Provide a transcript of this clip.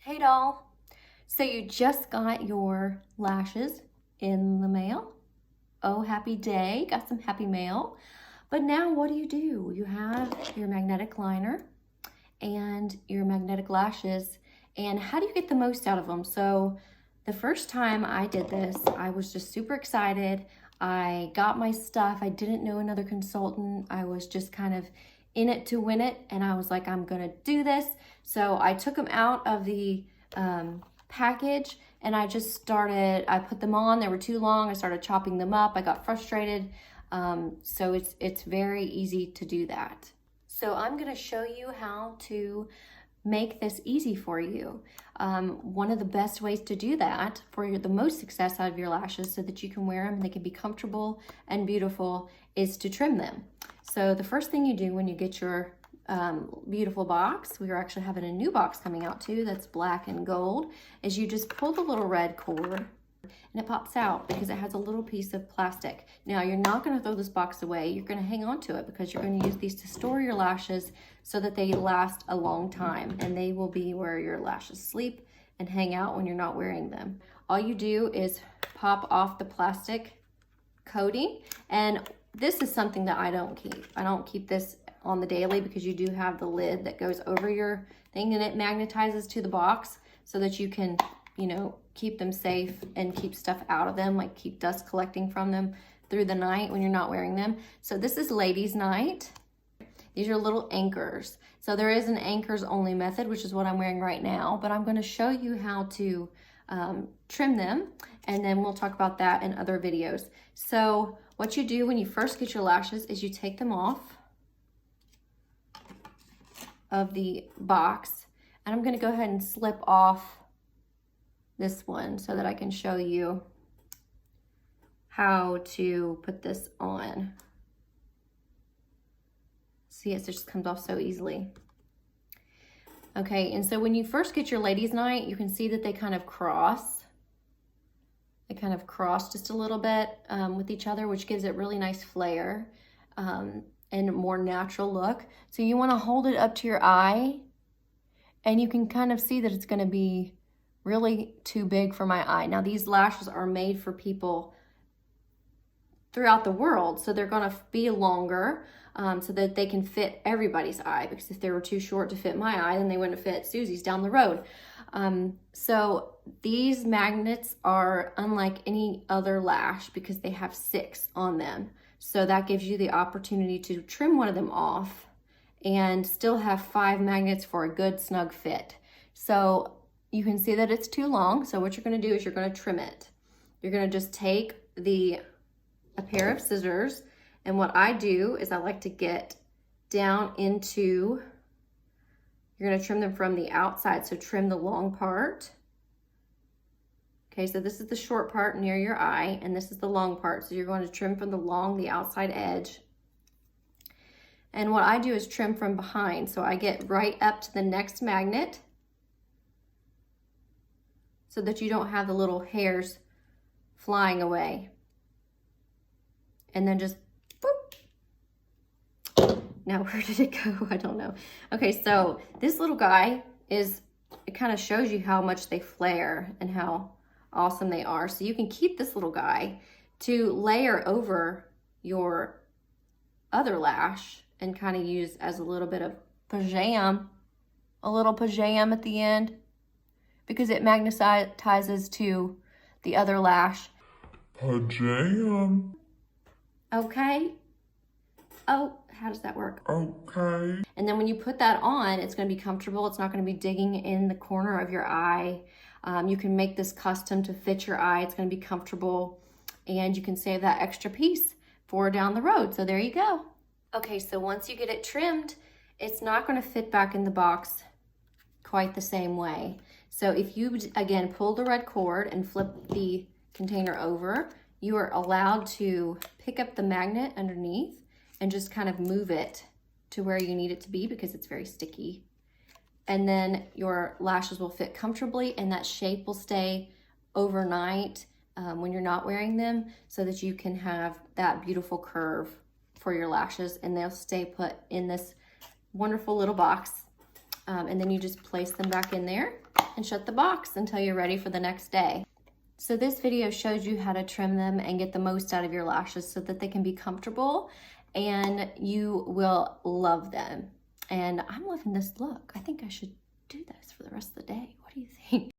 Hey doll, so you just got your lashes in the mail. Oh, happy day, got some happy mail. But now what do? You have your magnetic liner and your magnetic lashes, and how do you get the most out of them? So the first time I did this, I was just super excited. I got my stuff. I didn't know another consultant. I was just kind of in it to win it, and I was like, I'm gonna do this. So I took them out of the package, and I put them on. They were too long. I started chopping them up. I got frustrated. So it's very easy to do that. So I'm gonna show you how to make this easy for you. One of the best ways to do that for the most success out of your lashes so that you can wear them and they can be comfortable and beautiful is to trim them. So the first thing you do when you get your beautiful box, we are actually having a new box coming out too that's black and gold, is you just pull the little red cord and it pops out because it has a little piece of plastic. Now you're not going to throw this box away. You're going to hang on to it because you're going to use these to store your lashes so that they last a long time, and they will be where your lashes sleep and hang out when you're not wearing them. All you do is pop off the plastic coating, and this is something that I don't keep. I don't keep this on the daily because you do have the lid that goes over your thing, and it magnetizes to the box so that you can, you know, keep them safe and keep stuff out of them, like keep dust collecting from them through the night when you're not wearing them. So this is ladies' night. These are little anchors. So there is an anchors only method, which is what I'm wearing right now, but I'm going to show you how to trim them, and then we'll talk about that in other videos. So what you do when you first get your lashes is you take them off of the box, and I'm going to go ahead and slip off this one so that I can show you how to put this on. See, it just comes off so easily. Okay, and so when you first get your ladies' night, you can see that they kind of cross. They kind of cross just a little bit with each other, which gives it really nice flare and a more natural look. So you want to hold it up to your eye, and you can kind of see that it's going to be really too big for my eye. Now these lashes are made for people throughout the world, so they're going to be longer so that they can fit everybody's eye, because if they were too short to fit my eye, then they wouldn't fit Susie's down the road. So these magnets are unlike any other lash because they have 6 on them. So that gives you the opportunity to trim one of them off and still have 5 magnets for a good snug fit. So you can see that it's too long. So what you're going to do is you're going to trim it. You're going to just take a pair of scissors, and what I do is I like to get down into, you're going to trim them from the outside. So trim the long part. Okay, so this is the short part near your eye, and this is the long part. So you're going to trim from the outside edge. And what I do is trim from behind. So I get right up to the next magnet so that you don't have the little hairs flying away. And then just boop. Now where did it go? I don't know. Okay, so this little guy it kind of shows you how much they flare and how awesome they are. So you can keep this little guy to layer over your other lash and kind of use as a little bit of pajam, a little pajam at the end, because it magnetizes to the other lash. Pajam. Okay. Oh, how does that work? Okay. And then when you put that on, it's going to be comfortable. It's not going to be digging in the corner of your eye. You can make this custom to fit your eye. It's going to be comfortable, and you can save that extra piece for down the road. So there you go. Okay, so once you get it trimmed, it's not going to fit back in the box quite the same way. So if you, again, pull the red cord and flip the container over, you are allowed to pick up the magnet underneath and just kind of move it to where you need it to be because it's very sticky. And then your lashes will fit comfortably, and that shape will stay overnight when you're not wearing them, so that you can have that beautiful curve for your lashes, and they'll stay put in this wonderful little box. And then you just place them back in there. and shut the box until you're ready for the next day. So this video shows you how to trim them and get the most out of your lashes so that they can be comfortable and you will love them. And I'm loving this look. I think I should do this for the rest of the day. What do you think?